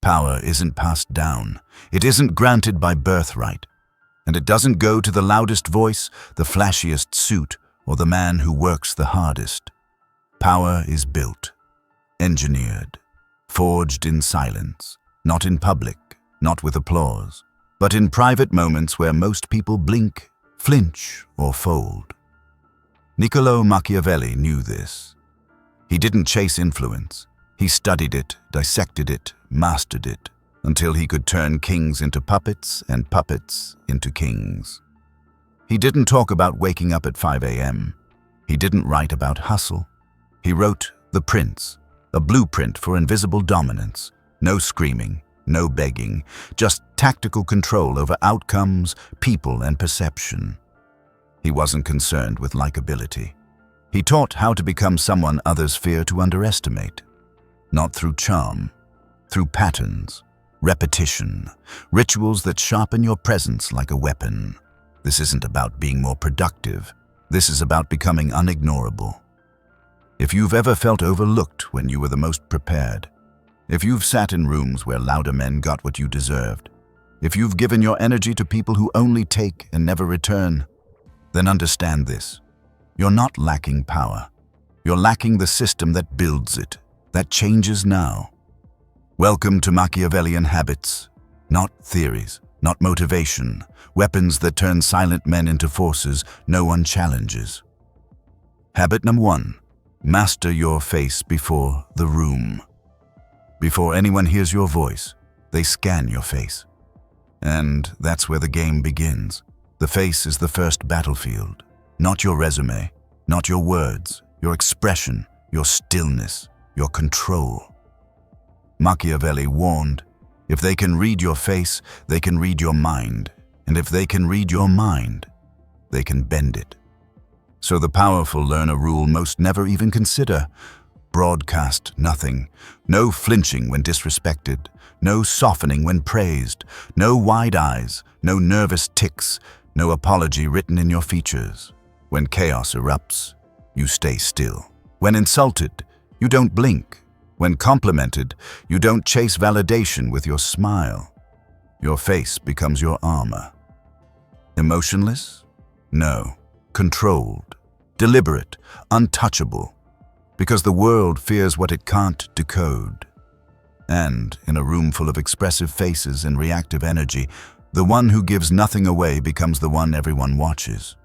Power isn't passed down. It isn't granted by birthright. And it doesn't go to the loudest voice, the flashiest suit, or the man who works the hardest. Power is built, engineered, forged in silence, not in public, not with applause, but in private moments where most people blink, flinch, or fold. Niccolò Machiavelli knew this. He didn't chase influence. He studied it, dissected it, mastered it, until he could turn kings into puppets and puppets into kings. He didn't talk about waking up at 5 a.m. He didn't write about hustle. He wrote The Prince, a blueprint for invisible dominance. No screaming, no begging, just tactical control over outcomes, people, and perception. He wasn't concerned with likability. He taught how to become someone others fear to underestimate. Not through charm, through patterns, repetition, rituals that sharpen your presence like a weapon. This isn't about being more productive. This is about becoming unignorable. If you've ever felt overlooked when you were the most prepared, if you've sat in rooms where louder men got what you deserved, if you've given your energy to people who only take and never return, then understand this. You're not lacking power. You're lacking the system that builds it, that changes now. Welcome to Machiavellian habits, not theories, not motivation, weapons that turn silent men into forces no one challenges. Habit number 1, master your face before the room. Before anyone hears your voice, they scan your face. And that's where the game begins. The face is the first battlefield, not your resume, not your words, your expression, your stillness, your control. Machiavelli warned, if they can read your face, they can read your mind. And if they can read your mind, they can bend it. So the powerful learn a rule most never even consider. Broadcast nothing. No flinching when disrespected. No softening when praised. No wide eyes. No nervous tics. No apology written in your features. When chaos erupts, you stay still. When insulted, you don't blink. When complimented, you don't chase validation with your smile. Your face becomes your armor. Emotionless? No. Controlled. Deliberate. Untouchable. Because the world fears what it can't decode. And, in a room full of expressive faces and reactive energy, the one who gives nothing away becomes the one everyone watches.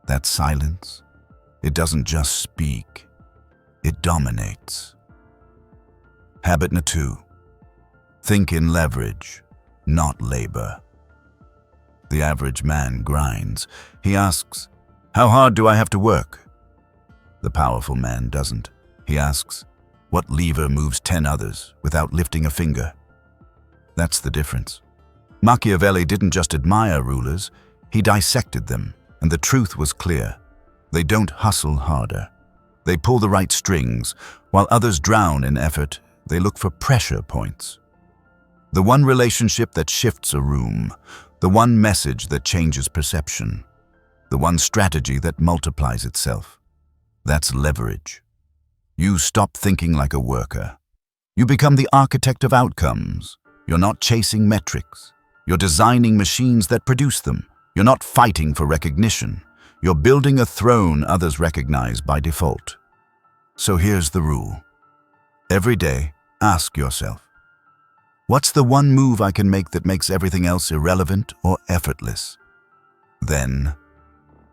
That silence, it doesn't just speak, it dominates. Habit number 2, think in leverage, not labor. The average man grinds. He asks, how hard do I have to work? The powerful man doesn't. He asks, what lever moves 10 others without lifting a finger? That's the difference. Machiavelli didn't just admire rulers, he dissected them, and the truth was clear. They don't hustle harder. They pull the right strings. While others drown in effort, they look for pressure points. The one relationship that shifts a room, the one message that changes perception, the one strategy that multiplies itself. That's leverage. You stop thinking like a worker. You become the architect of outcomes. You're not chasing metrics. You're designing machines that produce them. You're not fighting for recognition. You're building a throne others recognize by default. So here's the rule. Every day, ask yourself, what's the one move I can make that makes everything else irrelevant or effortless? Then,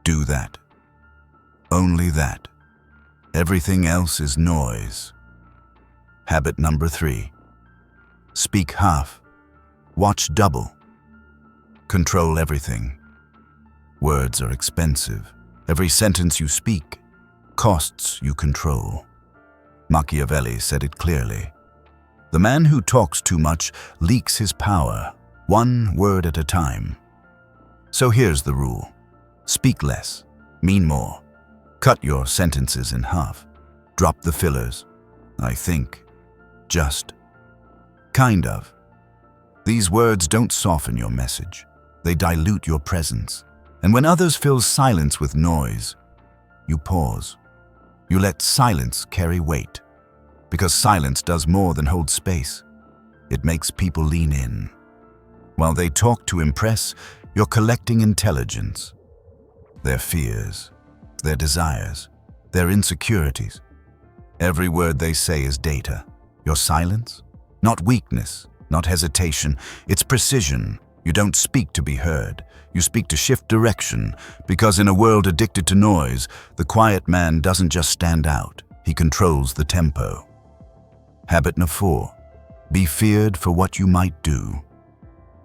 do that. Only that. Everything else is noise. Habit number 3. Speak half. Watch double. Control everything. Words are expensive. Every sentence you speak costs you control. Machiavelli said it clearly. The man who talks too much leaks his power, one word at a time. So here's the rule. Speak less, mean more. Cut your sentences in half. Drop the fillers. I think. Just. Kind of. These words don't soften your message. They dilute your presence. And when others fill silence with noise, you pause. You let silence carry weight. Because silence does more than hold space. It makes people lean in. While they talk to impress, you're collecting intelligence. Their fears, their desires, their insecurities. Every word they say is data. Your silence? Not weakness, not hesitation. It's precision. You don't speak to be heard. You speak to shift direction, because in a world addicted to noise, the quiet man doesn't just stand out. He controls the tempo. Habit number 4. Be feared for what you might do.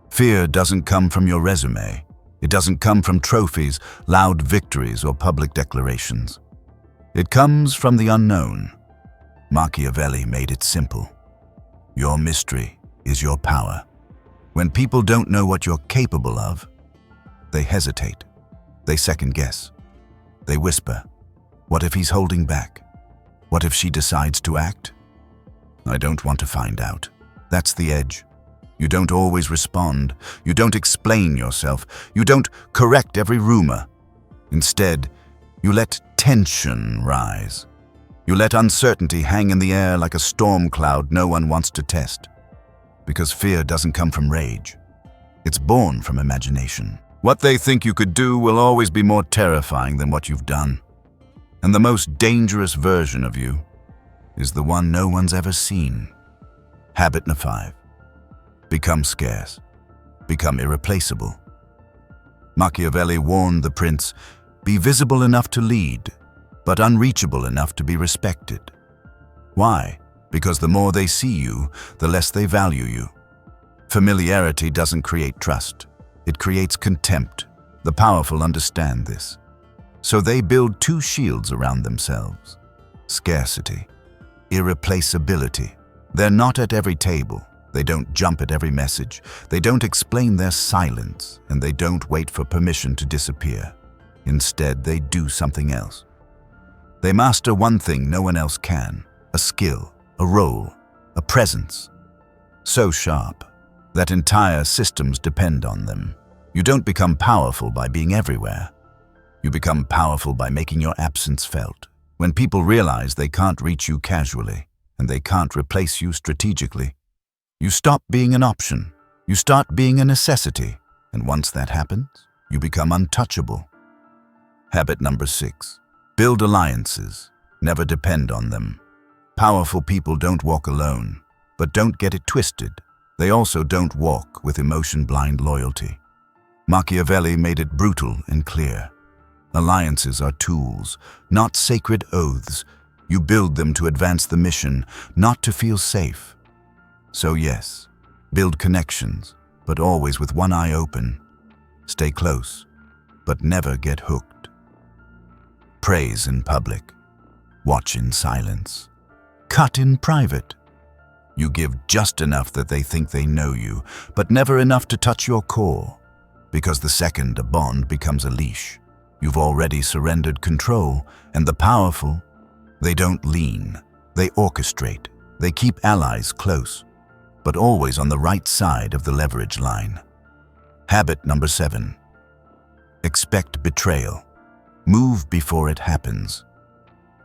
Fear doesn't come from your resume. It doesn't come from trophies, loud victories, or public declarations. It comes from the unknown. Machiavelli made it simple. Your mystery is your power. When people don't know what you're capable of, they hesitate. They second guess. They whisper, "What if he's holding back? What if she decides to act?" I don't want to find out. That's the edge. You don't always respond. You don't explain yourself. You don't correct every rumor. Instead, you let tension rise. You let uncertainty hang in the air like a storm cloud no one wants to test. Because fear doesn't come from rage. It's born from imagination. What they think you could do will always be more terrifying than what you've done. And the most dangerous version of you is the one no one's ever seen. Habit number 5. Become scarce. Become irreplaceable. Machiavelli warned the prince, be visible enough to lead, but unreachable enough to be respected. Why? Because the more they see you, the less they value you. Familiarity doesn't create trust. It creates contempt. The powerful understand this. So they build 2 shields around themselves. Scarcity. Irreplaceability. They're not at every table. They don't jump at every message. They don't explain their silence, and they don't wait for permission to disappear. Instead, they do something else. They master one thing no one else can, a skill, a role, a presence. So sharp that entire systems depend on them. You don't become powerful by being everywhere. You become powerful by making your absence felt. When people realize they can't reach you casually, and they can't replace you strategically, you stop being an option. You start being a necessity. And once that happens, you become untouchable. Habit number 6. Build alliances. Never depend on them. Powerful people don't walk alone, but don't get it twisted. They also don't walk with emotion-blind loyalty. Machiavelli made it brutal and clear. Alliances are tools, not sacred oaths. You build them to advance the mission, not to feel safe. So yes, build connections, but always with one eye open. Stay close, but never get hooked. Praise in public. Watch in silence. Cut in private. You give just enough that they think they know you, but never enough to touch your core. Because the second a bond becomes a leash, you've already surrendered control, and the powerful, they don't lean, they orchestrate, they keep allies close, but always on the right side of the leverage line. Habit number 7. Expect betrayal. Move before it happens.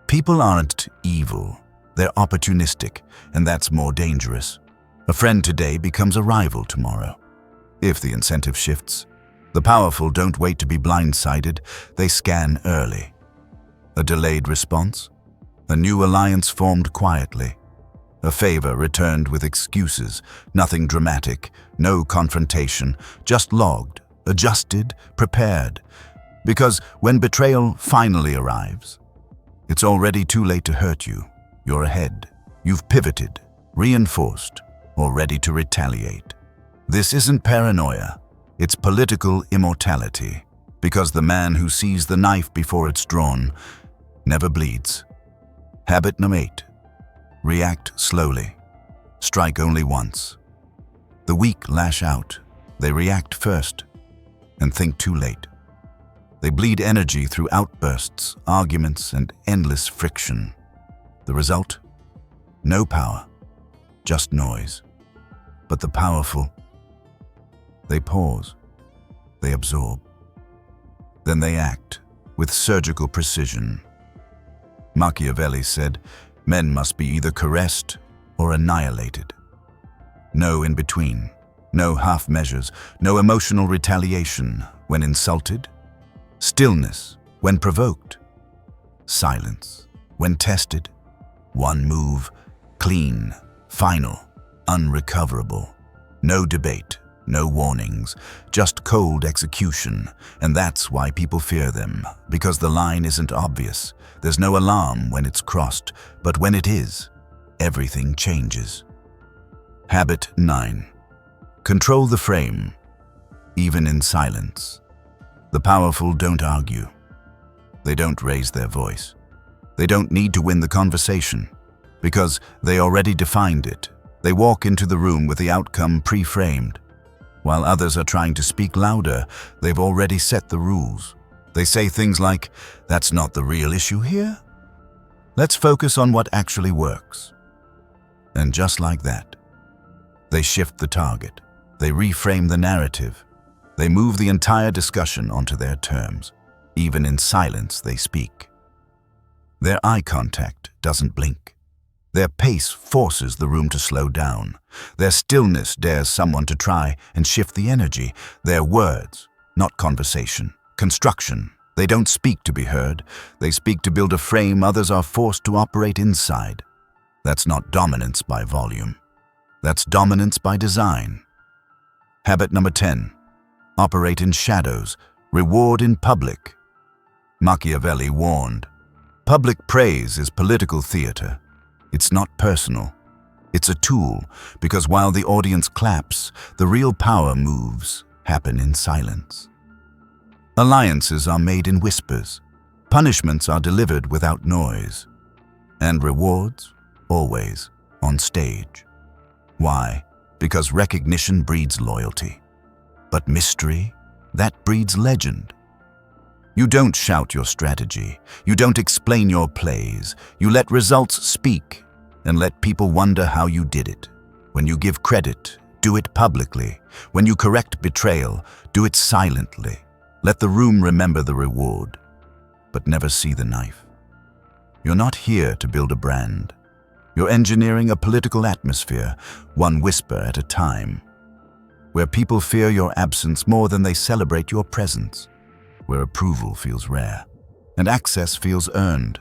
People aren't evil. They're opportunistic, and that's more dangerous. A friend today becomes a rival tomorrow. If the incentive shifts, the powerful don't wait to be blindsided, they scan early. A delayed response? A new alliance formed quietly. A favor returned with excuses, nothing dramatic, no confrontation, just logged, adjusted, prepared. Because when betrayal finally arrives, it's already too late to hurt you. You're ahead. You've pivoted, reinforced, or ready to retaliate. This isn't paranoia. It's political immortality. Because the man who sees the knife before it's drawn never bleeds. Habit number 8. React slowly. Strike only once. The weak lash out. They react first and think too late. They bleed energy through outbursts, arguments, and endless friction. The result? No power, just noise. But the powerful, they pause, they absorb. Then they act with surgical precision. Machiavelli said, men must be either caressed or annihilated. No in between. No half measures. No emotional retaliation when insulted. Stillness when provoked. Silence when tested. One move, clean, final, unrecoverable. No debate, no warnings, just cold execution. And that's why people fear them, because the line isn't obvious. There's no alarm when it's crossed, but when it is, everything changes. Habit 9. Control the frame, even in silence. The powerful don't argue. They don't raise their voice. They don't need to win the conversation, because they already defined it. They walk into the room with the outcome pre-framed. While others are trying to speak louder, they've already set the rules. They say things like, "That's not the real issue here. Let's focus on what actually works." And just like that, they shift the target. They reframe the narrative. They move the entire discussion onto their terms. Even in silence, they speak. Their eye contact doesn't blink. Their pace forces the room to slow down. Their stillness dares someone to try and shift the energy. Their words, not conversation, construction. They don't speak to be heard. They speak to build a frame others are forced to operate inside. That's not dominance by volume. That's dominance by design. Habit number 10. Operate in shadows. Reward in public. Machiavelli warned, public praise is political theater. It's not personal. It's a tool, because while the audience claps, the real power moves happen in silence. Alliances are made in whispers. Punishments are delivered without noise. And rewards, always, on stage. Why? Because recognition breeds loyalty. But mystery, that breeds legend. You don't shout your strategy. You don't explain your plays. You let results speak and let people wonder how you did it. When you give credit, do it publicly. When you correct betrayal, do it silently. Let the room remember the reward, but never see the knife. You're not here to build a brand. You're engineering a political atmosphere, one whisper at a time, where people fear your absence more than they celebrate your presence, where approval feels rare and access feels earned.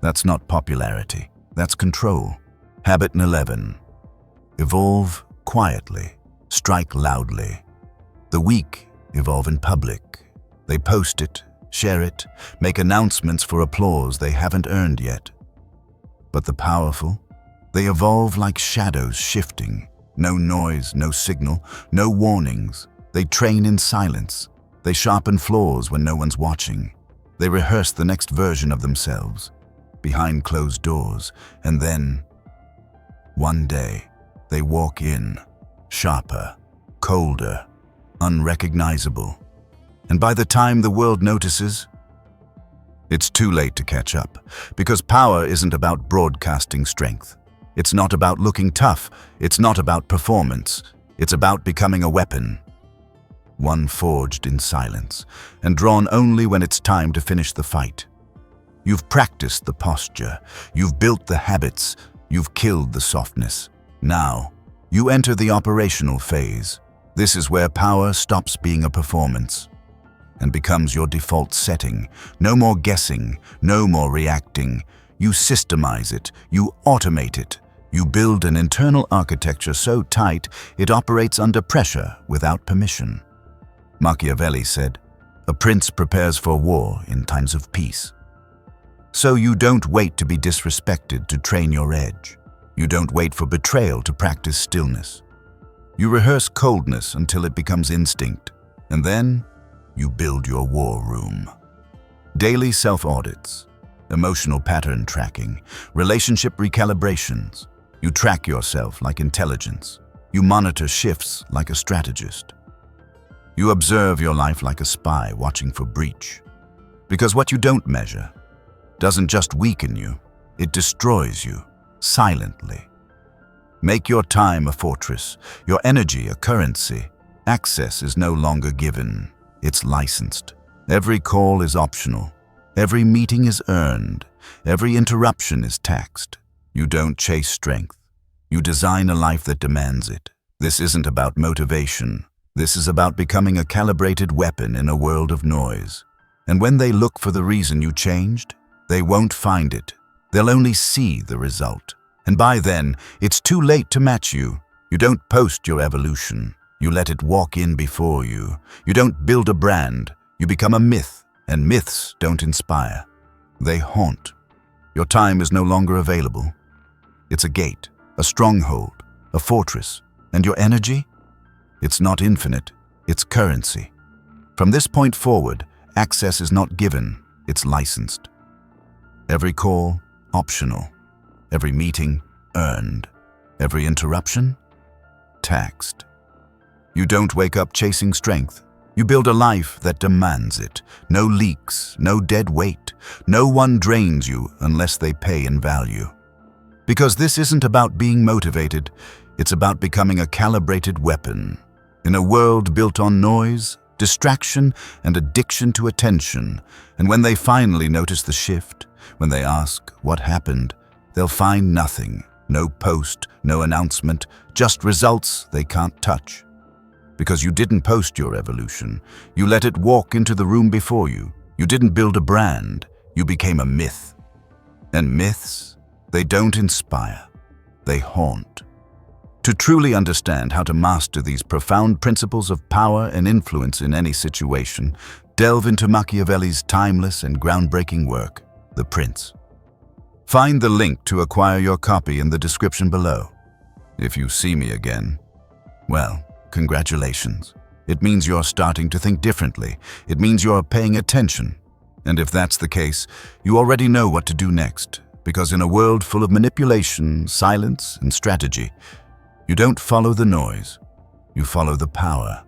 That's not popularity, that's control. Habit 11. Evolve quietly, strike loudly. The weak evolve in public. They post it, share it, make announcements for applause they haven't earned yet. But the powerful, they evolve like shadows shifting. No noise, no signal, no warnings. They train in silence. They sharpen flaws when no one's watching. They rehearse the next version of themselves, behind closed doors, and then, one day, they walk in, sharper, colder, unrecognizable. And by the time the world notices, it's too late to catch up, because power isn't about broadcasting strength. It's not about looking tough. It's not about performance. It's about becoming a weapon. One forged in silence, and drawn only when it's time to finish the fight. You've practiced the posture. You've built the habits. You've killed the softness. Now, you enter the operational phase. This is where power stops being a performance and becomes your default setting. No more guessing, no more reacting. You systemize it, you automate it. You build an internal architecture so tight it operates under pressure without permission. Machiavelli said, "A prince prepares for war in times of peace." So you don't wait to be disrespected to train your edge. You don't wait for betrayal to practice stillness. You rehearse coldness until it becomes instinct, and then you build your war room. Daily self-audits, emotional pattern tracking, relationship recalibrations. You track yourself like intelligence. You monitor shifts like a strategist. You observe your life like a spy watching for breach. Because what you don't measure doesn't just weaken you, it destroys you, silently. Make your time a fortress, your energy a currency. Access is no longer given, it's licensed. Every call is optional. Every meeting is earned. Every interruption is taxed. You don't chase strength. You design a life that demands it. This isn't about motivation. This is about becoming a calibrated weapon in a world of noise. And when they look for the reason you changed, they won't find it. They'll only see the result. And by then, it's too late to match you. You don't post your evolution. You let it walk in before you. You don't build a brand. You become a myth, and myths don't inspire. They haunt. Your time is no longer available. It's a gate, a stronghold, a fortress. And your energy? It's not infinite, it's currency. From this point forward, access is not given, it's licensed. Every call, optional. Every meeting, earned. Every interruption, taxed. You don't wake up chasing strength. You build a life that demands it. No leaks, no dead weight. No one drains you unless they pay in value. Because this isn't about being motivated, it's about becoming a calibrated weapon. In a world built on noise, distraction, and addiction to attention, and when they finally notice the shift, when they ask what happened, they'll find nothing. No post, no announcement, just results they can't touch. Because you didn't post your evolution. You let it walk into the room before you. You didn't build a brand. You became a myth. And myths, they don't inspire. They haunt. To truly understand how to master these profound principles of power and influence in any situation, delve into Machiavelli's timeless and groundbreaking work, The Prince. Find the link to acquire your copy in the description below. If you see me again, well, congratulations. It means you're starting to think differently. It means you're paying attention. And if that's the case, you already know what to do next. Because in a world full of manipulation, silence, and strategy, you don't follow the noise. You follow the power.